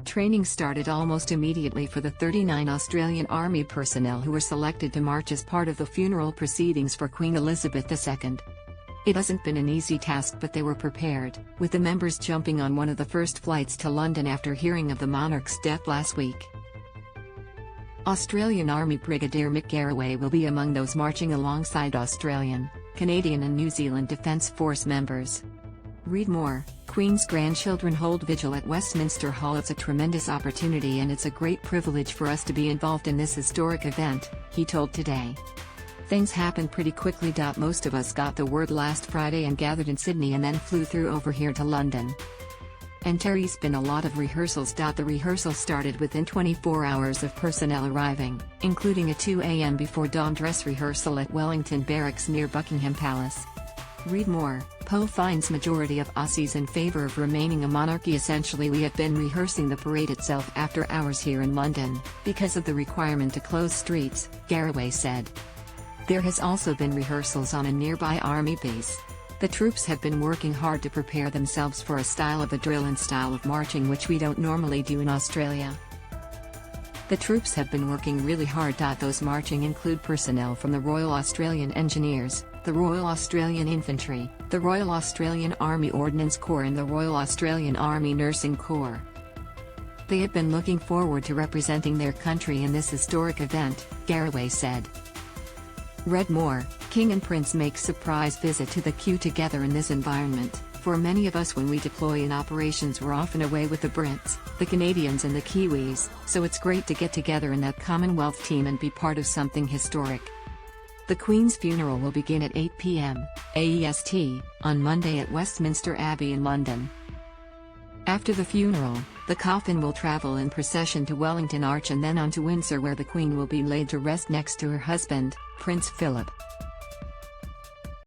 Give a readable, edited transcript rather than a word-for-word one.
Training started almost immediately for the 39 Australian Army personnel who were selected to march as part of the funeral proceedings for Queen Elizabeth II. It hasn't been an easy task, but they were prepared, with the members jumping on one of the first flights to London after hearing of the Monarch's death last week. Australian Army Brigadier Mick Garraway will be among those marching alongside Australian, Canadian and New Zealand Defence Force members. Read more. Queen's grandchildren hold vigil at Westminster Hall. It's a tremendous opportunity and it's a great privilege for us to be involved in this historic event, he told Today. Things happened pretty quickly. Most of us got the word last Friday and gathered in Sydney and then flew through over here to London. And there's been a lot of rehearsals. The rehearsal started within 24 hours of personnel arriving, including a 2 a.m. before dawn dress rehearsal at Wellington Barracks near Buckingham Palace. Read more. Poe finds majority of Aussies in favour of remaining a monarchy. Essentially, we have been rehearsing the parade itself after hours here in London, because of the requirement to close streets, Garraway said. There has also been rehearsals on a nearby army base. The troops have been working hard to prepare themselves for a style of a drill and style of marching which we don't normally do in Australia. The troops have been working really hard. Those marching include personnel from the Royal Australian Engineers, the Royal Australian Infantry, the Royal Australian Army Ordnance Corps and the Royal Australian Army Nursing Corps. They have been looking forward to representing their country in this historic event, Garraway said. Read more. King and Prince make surprise visit to the Q together in this environment. For many of us, when we deploy in operations, we're often away with the Brits, the Canadians and the Kiwis, so it's great to get together in that Commonwealth team and be part of something historic. The Queen's funeral will begin at 8 p.m. AEST, on Monday at Westminster Abbey in London. After the funeral, the coffin will travel in procession to Wellington Arch and then on to Windsor, where the Queen will be laid to rest next to her husband, Prince Philip.